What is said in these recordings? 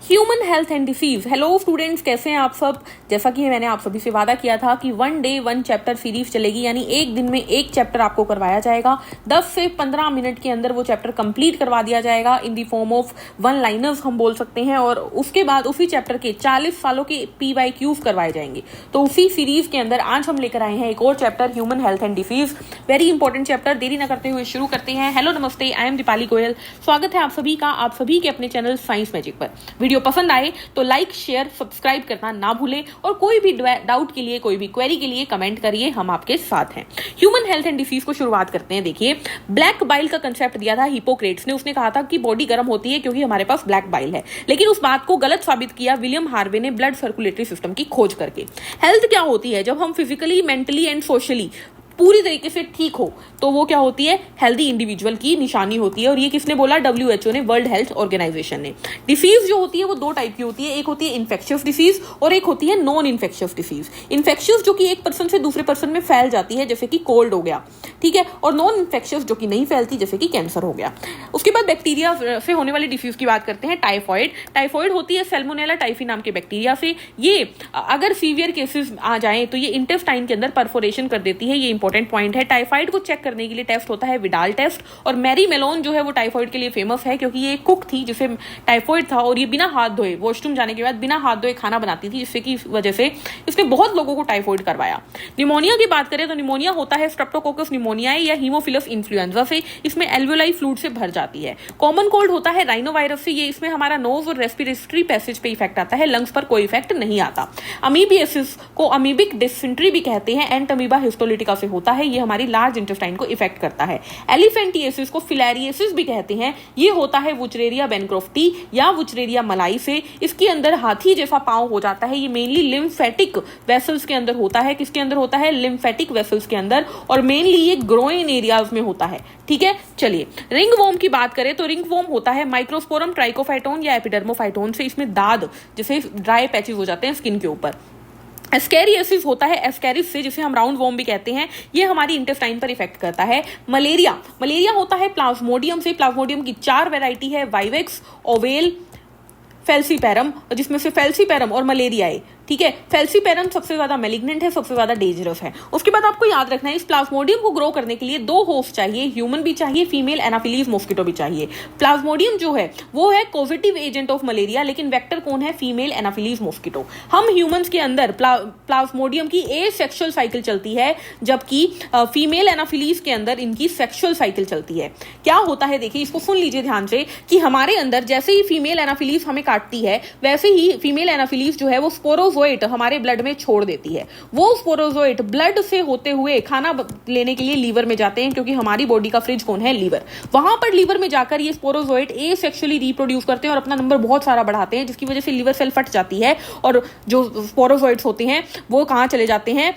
Human health and disease. Hello students, कैसे हैं आप सब। जैसा कि मैंने आप सभी से वादा किया था कि 1 डे 1 चैप्टर सीरीज चलेगी, यानी एक दिन में एक चैप्टर आपको करवाया जाएगा। 10 से 15 मिनट के अंदर वो चैप्टर कंप्लीट करवा दिया जाएगा in the form of one liners हम बोल सकते हैं। और उसके बाद उसी चैप्टर के 40 सालों के PYQs करवाए जाएंगे। तो उसी सीरीज के अंदर आज हम लेकर आए हैं एक और chapter, human health and disease. Very important chapter. देरी न करते हुए शुरू करते हैं। हेलो नमस्ते, आई एम दीपाली गोयल। स्वागत है आप सभी का, आप सभी के अपने चैनल साइंस मैजिक पर। वीडियो पसंद आए तो लाइक शेयर सब्सक्राइब करना ना भूलें और कोई भी डाउट के लिए, कोई भी क्वेरी के लिए कमेंट करिए, हम आपके साथ हैं। ह्यूमन हेल्थ एंड डिसीज को शुरुआत करते हैं। देखिए, ब्लैक बाइल का कंसेप्ट दिया था हिपोक्रेट्स ने। उसने कहा था कि बॉडी गर्म होती है क्योंकि हमारे पास ब्लैक बाइल है, लेकिन उस बात को गलत साबित किया विलियम हार्वे ने ब्लड सर्कुलेटरी सिस्टम की खोज करके। हेल्थ क्या होती है? जब हम फिजिकली, मेंटली एंड सोशली पूरी तरीके से ठीक हो तो वो क्या होती है? हेल्दी इंडिविजुअल की निशानी होती है। और ये किसने बोला? WHO ने, वर्ल्ड हेल्थ ऑर्गेनाइजेशन ने। डिसीज जो होती है वो दो टाइप की होती है। एक होती है इन्फेक्शियस डिसीज और एक होती है नॉन इन्फेक्शियस डिसीज। इन्फेक्शियस जो कि एक पर्सन से दूसरे पर्सन में फैल जाती है, जैसे कि कोल्ड हो गया, ठीक है। और नॉन इन्फेक्शियस जो कि नहीं फैलती, जैसे कि कैंसर हो गया। उसके बाद बैक्टीरिया से होने वाली डिसीज की बात करते हैं। टाइफॉइड। टाइफॉइड होती है सैल्मोनेला टाइफी नाम के बैक्टीरिया से। ये अगर सीवियर केसेस आ जाए तो ये इंटेस्टाइन के अंदर परफोरेशन कर देती है। ये इंपॉर्टेंट पॉइंट है। टाइफाइड को चेक करने के लिए टेस्ट होता है विडाल टेस्ट। और मैरी मेलोन जो है वो टाइफाइड के लिए फेमस है क्योंकि ये कुक थी जिसे टाइफाइड था और ये बिना हाथ धोए, वॉशरूम जाने के बाद बिना हाथ धोए खाना बनाती थी, जिससे की वजह से इसने बहुत लोगों को टाइफाइड करवाया। निमोनिया की बात करें तो निमोनिया होता है स्ट्रेप्टोकोकस निमोनियाई या हीमोफिलस इन्फ्लुएंजा से। इसमें एल्वेओलाई फ्लूइड से भर जाती है। कॉमन कोल्ड होता है राइनोवायरस से। ये इसमें हमारा नोज और रेस्पिरेटरी पैसेज पे इफेक्ट आता है, लंग्स पर कोई इफेक्ट नहीं आता। अमीबियासिस को अमीबिक डिसेंट्री भी कहते हैं, एंटमीबा हिस्टोलिटिका से होता है। ये हमारी लार्ज इंटेस्टाइन को इफेक्ट करता है। एलिफेंटिएसिस को फिलेरिएसिस भी कहते हैं। ये होता है वुचरेरिया बेनक्रोफ्टी या वुचरेरिया मलाई से। इसके अंदर हाथी जैसा पांव हो जाता है। ये मेनली लिम्फेटिक वेसल्स के अंदर होता है। किसके अंदर होता है? लिम्फेटिक वेसल्स के अंदर। और मेनली ये ग्रोइन एरियाज में होता है, ठीक है। चलिए, रिंग वॉर्म की बात करें तो रिंग वॉर्म होता है माइक्रोस्पोरम ट्राइकोफाइटोन या एपिडर्मोफाइटोन से। इसमें दाद जैसे ड्राई पैचेस हो जाते हैं स्किन के ऊपर। एस्केरियोसिस होता है एस्केरिस से, जिसे हम राउंड वॉर्म भी कहते हैं। ये हमारी इंटेस्टाइन पर इफेक्ट करता है। मलेरिया। मलेरिया होता है प्लाज्मोडियम से। प्लाज्मोडियम की 4 वैरायटी है, वाइवेक्स, ओवेल, फेल्सीपेरम, जिसमें से फेल्सीपेरम और मलेरियाए, ठीक है। फेल्सीपेरम सबसे ज्यादा मैलिग्नेंट है, सबसे ज्यादा डेंजरस है। उसके बाद आपको याद रखना है, इस प्लाज्मोडियम को ग्रो करने के लिए 2 होस्ट चाहिए, ह्यूमन भी चाहिए, फीमेल एनाफिलीज मॉस्किटो भी चाहिए। प्लाज्मोडियम जो है वो है पॉजिटिव एजेंट ऑफ मलेरिया, लेकिन वेक्टर कौन है? Female Anopheles mosquito. हम ह्यूमंस के अंदर प्लाज्मोडियम की एसेक्सुअल साइकिल चलती है, जबकि फीमेल एनाफिलीज के अंदर इनकी सेक्सुअल साइकिल चलती है। क्या होता है देखिए, इसको सुन लीजिए ध्यान से, कि हमारे अंदर जैसे ही फीमेल एनाफिलीज हमें काटती है, वैसे ही फीमेल एनाफिलीज जो है वो स्पोरोजोइट हमारे ब्लड में छोड़ देती है। वो स्पोरोजोइट ब्लड से होते हुए खाना लेने के लिए लीवर में जाते हैं, क्योंकि हमारी बॉडी का फ्रिज कौन है? लीवर। वहां पर लीवर में जाकर ये स्पोरोजोइट एसेक्सुअली रिप्रोड्यूस करते हैं और अपना नंबर बहुत सारा बढ़ाते हैं, जिसकी वजह से लीवर सेल फट जाती है और जो स्पोरोजोइट्स होते हैं वो कहां चले जाते हैं?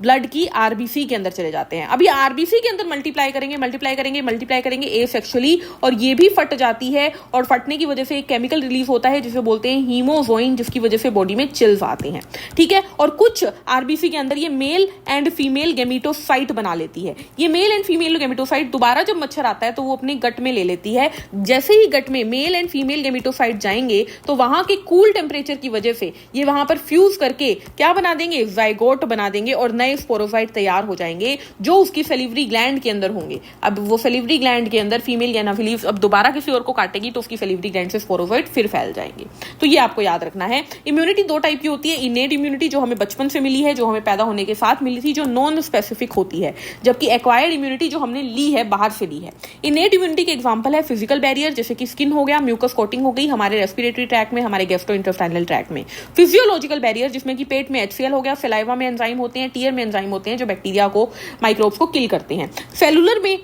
ब्लड की RBC के अंदर चले जाते हैं। अब ये RBC के अंदर मल्टीप्लाई करेंगे एसेक्सुअली, और ये भी फट जाती है। और फटने की वजह से एक केमिकल रिलीज होता है जिसे बोलते हैं हीमोजोइन, जिसकी वजह से बॉडी में चिल्स आते हैं, ठीक है। और कुछ RBC के अंदर ये मेल एंड फीमेल गेमिटोसाइट बना लेती है। ये मेल एंड फीमेल गेमिटोसाइट दोबारा जब मच्छर आता है तो वो अपने गट में ले लेती है। जैसे ही गट में मेल एंड फीमेल गेमिटोसाइट जाएंगे तो वहां के कूल टेम्परेचर की वजह से ये वहां पर फ्यूज करके क्या बना देंगे? जाइगोट बना देंगे और नए स्पोरोफाइट तैयार हो जाएंगे, जो उसकी सेलिवरी ग्लैंड के अंदर होंगे। अब वो सेलिवरी ग्लैंड के अंदर फीमेल एनाफिलीज अब दोबारा किसी और को काटेगी तो उसकी सेलिवरी ग्लैंड से स्पोरोफाइट फिर फैल जाएंगे। तो ये आपको याद रखना है। इम्यूनिटी 2 टाइप की होती है। इनेट इम्यूनिटी जो हमें बचपन से मिली है, जो हमें पैदा होने के साथ मिली थी, जो नॉन स्पेसिफिक होती है, जबकि एक्वायर्ड इम्यूनिटी जो हमने ली है, बाहर से ली है। इनेट इम्यूनिटी के एग्जांपल है फिजिकल बैरियर, जैसे कि स्किन हो गया, म्यूकस कोटिंग हो गई हमारे रेस्पिरेटरी ट्रैक में, हमारे गैस्ट्रोइंटेस्टाइनल ट्रैक में। फिजियोलॉजिकल बैरियर, जिसमें कि पेट में HCl हो गया, सलाइवा में एंजाइम होते हैं, टीयर में एंजाइम होते हैं जो बैक्टीरिया को, माइक्रोब्स को किल करते हैं। सेलुलर में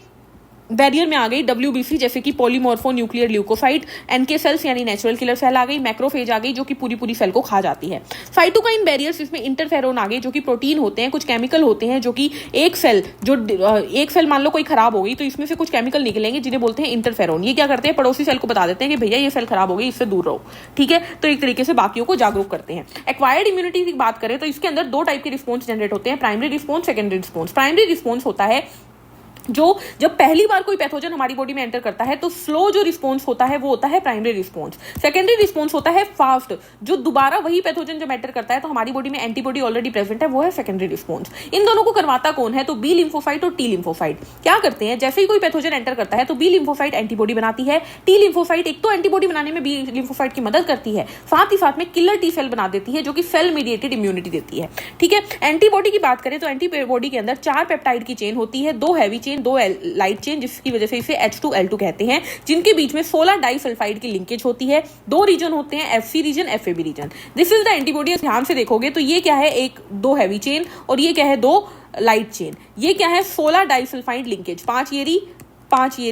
बैरियर में आ गई WBC, जैसे कि polymorphonuclear leukocyte. NK cells यानी नेचुरल किलर सेल आ गई। मैक्रोफेज आ गई जो कि पूरी सेल को खा जाती है। साइटोकाइन बैरियर्स, इसमें इंटरफेरोन आ गए जो कि प्रोटीन होते हैं, कुछ केमिकल होते हैं जो कि एक सेल मान लो कोई खराब हो गई तो इसमें से कुछ केमिकल निकलेंगे जिन्हें बोलते हैं इंटरफेरोन। ये क्या करते हैं? पड़ोसी सेल को बता देते हैं कि भैया ये सेल खराब हो गई, इससे दूर रहो, ठीक है। तो एक तरीके से बाकियों को जागरूक करते हैं। एक्वायर्ड इम्यूनिटी की बात करें तो इसके अंदर 2 टाइप के रिस्पॉन्स जनरेट होते हैं, primary response, secondary response. Primary response होता है जो जब पहली बार कोई पैथोजन हमारी बॉडी में एंटर करता है तो स्लो जो रिस्पॉन्स होता है वो होता है प्राइमरी रिस्पॉन्स। सेकेंडरी रिस्पॉन्स होता है फास्ट, जो दोबारा वही पैथोजन जब एंटर करता है तो हमारी बॉडी में एंटीबॉडी ऑलरेडी प्रेजेंट है, वो है सेकेंडरी रिस्पॉन्स। इन दोनों को करवाता कौन है? तो बी लिम्फोसाइट और टी लिम्फोसाइट क्या करते हैं, जैसे ही कोई पैथोजन एंटर करता है तो बी लिम्फोसाइट एंटीबॉडी बनाती है, टी लिम्फोसाइट एक तो एंटीबॉडी बनाने में बी लिम्फोसाइट की मदद करती है, साथ ही साथ में किलर टी सेल बना देती है जो कि सेल मीडिएटेड इम्यूनिटी देती है। ठीक है, एंटीबॉडी की बात करें तो एंटीबॉडी के अंदर 4 पेप्टाइड की चेन होती है, 2 हैवी चेन, 2 लाइट चेन, जिसकी वजह से इसे H2L2 कहते हैं, जिनके बीच में 16 डाइसल्फाइड की लिंकेज होती है। 2 रीजन होते हैं, FC region, FAB region. This is the antibody. ध्यान से देखोगे तो ये क्या है, 2 हैवी चेन और ये क्या है, 2 लाइट चेन। ये क्या है, 16 डाइसल्फाइड लिंकेज, 5 ये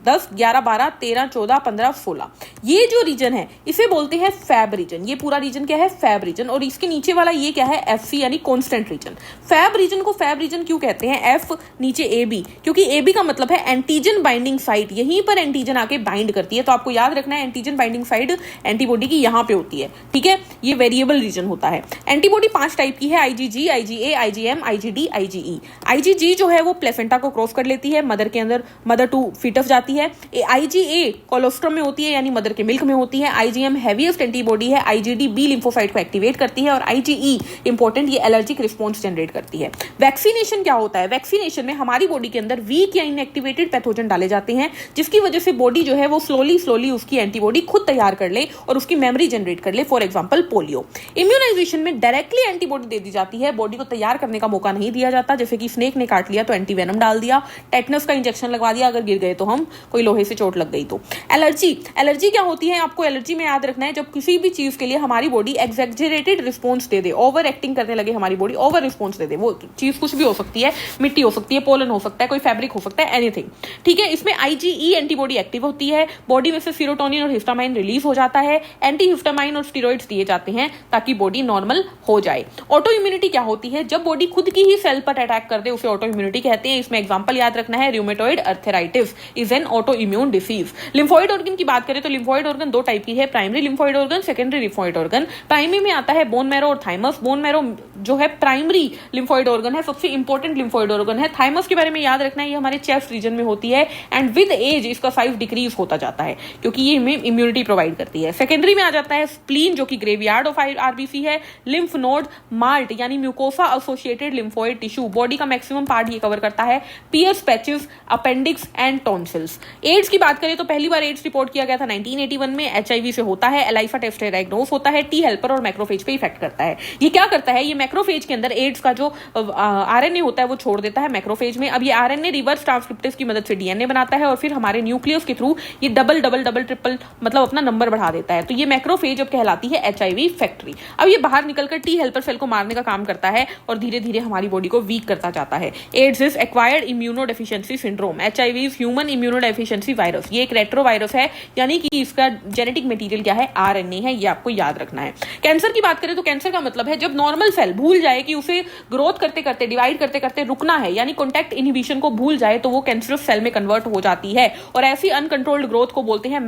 10, 11, 12, 13, 14, 15, 16। ये जो रीजन है इसे बोलते हैं फैब रीजन। ये पूरा रीजन क्या है, फैब रीजन। और इसके नीचे वाला ये क्या है, FC यानी कांस्टेंट रीजन। फैब रीजन को फैब रीजन क्यों कहते हैं, F नीचे AB, क्योंकि AB का मतलब है एंटीजन बाइंडिंग साइट। यहीं पर एंटीजन आके बाइंड करती है, तो आपको याद रखना है एंटीजन बाइंडिंग साइट एंटीबॉडी की यहाँ पे होती है। ठीक है, ये वेरिएबल रीजन होता है। एंटीबॉडी 5 टाइप की है, IgG, IgA, IgM, IgD, IgE। IgG जो है वो प्लेसेंटा को क्रॉस कर लेती है, मदर के अंदर, मदर टू फीटस जाती है। IgA कोलोस्ट्रम में होती है यानी मदर के मिल्क में होती है। IgM हैवीएस्ट एंटीबॉडी है। IgD बी लिम्फोसाइट को एक्टिवेट करती है और IgE इंपॉर्टेंट, ये एलर्जिक रिस्पॉन्स जनरेट करती है। वैक्सीनेशन क्या होता है, वैक्सीनेशन में हमारी बॉडी के अंदर वीक या इनएक्टिवेटेड पैथोजन डाले जाते हैं, जिसकी वजह से बॉडी जो है वो स्लोली उसकी एंटीबॉडी खुद तैयार कर ले और उसकी मेमोरी जनरेट कर ले। For example polio. इम्यूनाइजेशन में डायरेक्टली एंटीबॉडी दे दी जाती है, बॉडी को तैयार करने का मौका नहीं दिया जाता। जैसे कि स्नेक ने काट लिया तो एंटीवेनम डाल दिया, टेटनस का इंजेक्शन लगवा दिया अगर गिर गए तो, हम कोई लोहे से चोट लग गई तो। एलर्जी क्या होती है, आपको एलर्जी में याद रखना है जब किसी भी चीज के लिए हमारी बॉडी एग्जैजरेटेड रिस्पॉन्स दे दे, ओवर एक्टिंग करने लगे, हमारी बॉडी ओवर रिस्पॉन्स दे दे। वो चीज कुछ भी हो सकती है, मिट्टी हो सकती है, पोलन हो सकता है, कोई फैब्रिक हो सकता है, एनीथिंग। ठीक है, इसमें IgE एंटीबॉडी एक्टिव होती है, बॉडी में से सीरोटोनिन और हिस्टामाइन रिलीज हो जाता है, एंटी हिस्टामाइन और स्टेरॉइड्स दिए जाते हैं ताकि बॉडी नॉर्मल हो जाए। ऑटो इम्यूनिटी क्या होती है, जब बॉडी खुद की ही सेल पर अटैक कर दे उसे ऑटो इम्यूनिटी कहते हैं। इसमें एग्जांपल याद रखना है, rheumatoid arthritis is an auto immune disease. Lymphoid organ की बात करें तो लिम्फोइड ऑर्गन 2 टाइप की है, primary lymphoid organ, secondary lymphoid organ. Primary में आता है बोन मैरो और थाइमस। बोन मैरो जो है प्राइमरी लिम्फोइड ऑर्गन है, सबसे इंपॉर्टेंट लिम्फोइड ऑर्गन है। थाइमस के बारे में याद रखना है, ये हमारे चेस्ट रीजन में होती है एंड विद एज इसका साइज डिक्रीज होता जाता है क्योंकि ये हमें इम्यूनिटी प्रोवाइड करती है। सेकेंडरी में आ जाता है स्प्लीन जो कि ग्रेवयार्ड ऑफ RBC है, लिम्फ नोड, माल्ट यानी mucosa associated lymphoid tissue, body का मैक्सिमम पार्ट ये कवर करता है, Peyer's patches, appendix and tonsils. AIDS की बात करें तो पहली बार एड्स रिपोर्ट किया गया था 1981 में, HIV से होता है, एलाइफा टेस्ट डायग्नोस होता है, टी हेल्पर और मैक्रोफेज पे इफेक्ट करता है। ये क्या करता है, ये मैक्रोफेज के अंदर एड्स का जो RNA होता है वो छोड़ देता है मैक्रोफेज में। अब ये RNA रिवर्स ट्रांसक्रिप्टेज की मदद से DNA बनाता है और फिर हमारे न्यूक्लियस के थ्रू ये डबल ट्रिपल मतलब अपना नंबर बढ़ा देता है। तो ये मैक्रोफेज अब कहलाती है HIV फैक्ट्री। अब ये बाहर निकलकर टी हेल्पर सेल को मारने का काम करता है और धीरे धीरे हमारी बॉडी को वीक करता जाता है। AIDS is acquired immunodeficiency syndrome. HIV is human immunodeficiency virus. ये एक रेट्रोवायरस है यानी कि इसका जेनेटिक मटेरियल क्या है, RNA है, ये आपको याद रखना है। कैंसर की बात करें तो कैंसर का मतलब है जब नॉर्मल सेल भूल जाए कि उसे ग्रोथ करते करते, डिवाइड करते करते रुकना है, यानी कॉन्टैक्ट इनहिबिशन को भूल जाए तो वो कैंसरस सेल में कन्वर्ट हो जाती है और ऐसी अनकंट्रोल्ड ग्रोथ को बोलते हैं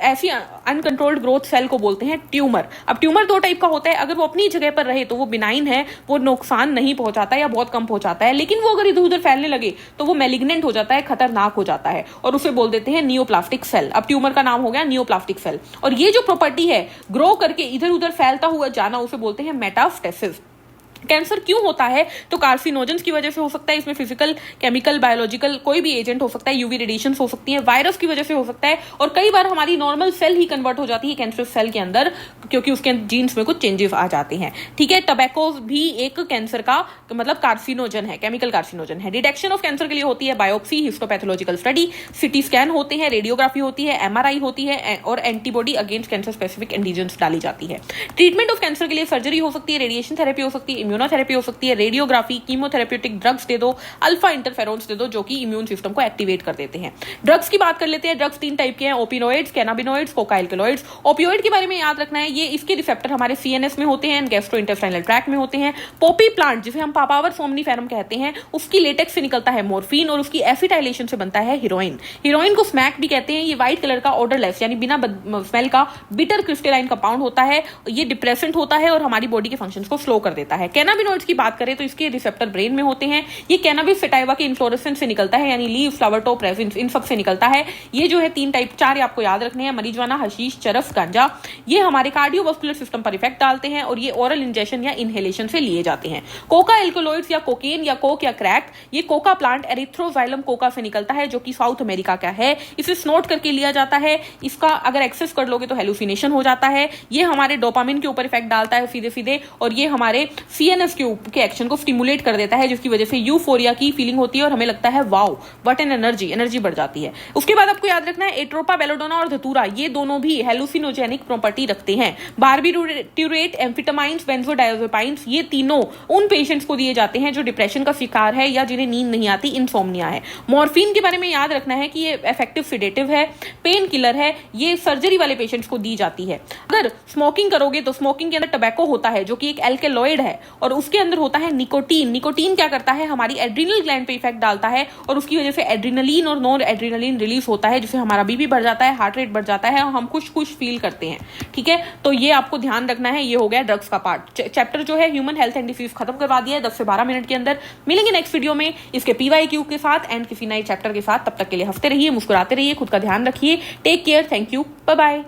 ऐसी अनकंट्रोल्ड ग्रोथ सेल को बोलते हैं ट्यूमर। अब ट्यूमर 2 टाइप का होता है, अगर वो अपनी जगह पर रहे तो वो बिनाइन है, वो नुकसान नहीं पहुंचाता या बहुत कम पहुंचाता है, लेकिन वो अगर इधर उधर फैलने लगे तो वो मैलिग्नेंट हो जाता है, खतरनाक हो जाता है और उसे बोल देते हैं नियोप्लास्टिक सेल। अब ट्यूमर का नाम हो गया नियोप्लास्टिक सेल। और ये जो प्रॉपर्टी है ग्रो करके इधर उधर फैलता हुआ जाना, उसे बोलते हैं मेटास्टेसिस। कैंसर क्यों होता है तो कार्सिनोजेंस की वजह से हो सकता है, इसमें फिजिकल, केमिकल, बायोलॉजिकल कोई भी एजेंट हो सकता है, यूवी रेडिएशन हो सकती है, वायरस की वजह से हो सकता है और कई बार हमारी नॉर्मल सेल ही कन्वर्ट हो जाती है कैंसर सेल के अंदर क्योंकि उसके जीन्स में कुछ चेंजेस आ जाते हैं। ठीक है, टबैको भी एक कैंसर का मतलब कार्सिनोजन है, केमिकल कार्सिनोजन है। डिटेक्शन ऑफ कैंसर के लिए होती है biopsy, histopathological study, CT scan होते हैं, रेडियोग्राफी होती है, MRI होती है और antibody against cancer specific antigens डाली जाती है। ट्रीटमेंट ऑफ कैंसर के लिए सर्जरी हो सकती है, रेडिएशन थेरेपी हो सकती है, इम्यूनोथेरेपी हो सकती है, रेडियोग्राफी, कीमोथेरेप्यूटिक ड्रग्स दे दो, अल्फा इंटरफेरोन्स दे दो जो कि इम्यून सिस्टम को एक्टिवेट कर देते हैं। ड्रग्स की बात कर लेते हैं। ड्रग्स 3 टाइप के हैं, ओपियोइड्स, कैनाबिनोइड्स, कोकाइलकेलॉइड्स। ओपियोइड के बारे में याद रखना है, ये इसके रिसेप्टर हमारे CNS में होते हैं, गैस्ट्रोइंटेस्टाइनल ट्रैक्ट में होते हैं। पोपी प्लांट जिसे हम पापावर सोमनीफेरम कहते हैं, उसकी लेटेक्स से निकलता है मोर्फिन और उसकी एसिटाइलेशन से बनता है हीरोइन। हीरोइन को स्मैक भी कहते हैं। ये व्हाइट कलर का ऑर्डरलेस यानी बिना स्मेल का बिटर क्रिस्टलाइन कंपाउंड होता है। ये डिप्रेसेंट होता है और हमारी बॉडी के फंक्शंस को स्लो कर देता है। कैनाबिनॉइड्स की बात करें तो इसके रिसेप्टर ब्रेन में होते हैं। ये कैनाबिस सटाइवा के इन्फ्लोरेसेंस से निकलता है, यानी लीव, फ्लावर टॉप, रेजिन, इन सब से निकलता है। ये जो है 3 टाइप 4 आपको याद रखने हैं, मरीजवाना, हशीश, चरस, गांजा। ये हमारे कार्डियोवास्कुलर सिस्टम पर इफेक्ट डालते हैं और ये ओरल इंजेक्शन या इनहेलेशन से लिए जाते हैं। कोका एल्कोलॉइड्स या कोकेन या कोक या क्रैक, ये कोका प्लांट एरिथ्रोजाइलम कोका से निकलता है, जो कि साउथ अमेरिका का है। इसे स्नोट करके लिया जाता है। इसका अगर एक्सेस कर लोगे तो हेलुसिनेशन हो जाता है। ये हमारे डोपामिन के ऊपर इफेक्ट डालता है सीधे सीधे, और ये हमारे सीएनएस के एक्शन को स्टिमुलेट कर देता है, जिसकी वजह से यूफोरिया की फीलिंग होती है और हमें लगता है वाओ व्हाट एन एनर्जी बढ़ जाती है। उसके बाद आपको याद रखना है एट्रोपा, बेलोडोना और धतूरा, ये दोनों भी हेलुसिनोजेनिक प्रॉपर्टी रखते हैं। बार्बिट्यूरेट, एम्फेटामाइंस, बेंजोडायजेपाइंस, ये तीनों उन पेशेंट्स को दिए जाते हैं जो डिप्रेशन का शिकार है या जिन्हें नींद नहीं आती, इंसोम्निया है। मॉर्फिन के बारे में याद रखना है कि ये इफेक्टिव सिडेटिव है, पेन किलर है, ये सर्जरी वाले पेशेंट्स को दी जाती है। अगर स्मोकिंग करोगे तो स्मोकिंग के अंदर टबैको होता है जो कि एक एल्केलॉइड है, और उसके अंदर होता है निकोटीन। निकोटीन क्या करता है, हमारी एड्रिनल ग्लैंड पे इफेक्ट डालता है और उसकी वजह से एड्रिनलिन और नॉन एड्रिनलिन रिलीज होता है, जिससे हमारा बीपी बढ़ जाता है, हार्ट रेट बढ़ जाता है और हम खुश फील करते हैं। ठीक है, तो ये आपको ध्यान रखना है। ये हो गया ड्रग्स का पार्ट। चैप्टर जो है ह्यूमन हेल्थ एंड डिसीज खत्म करवा दिया है 10 से 12 मिनट के अंदर। मिलेंगे नेक्स्ट वीडियो में इसके PYQ के साथ एंड किसी नए चैप्टर के साथ। तब तक के लिए हंसते रहिए, मुस्कुराते रहिए, खुद का ध्यान रखिए। Take care, thank you, bye bye.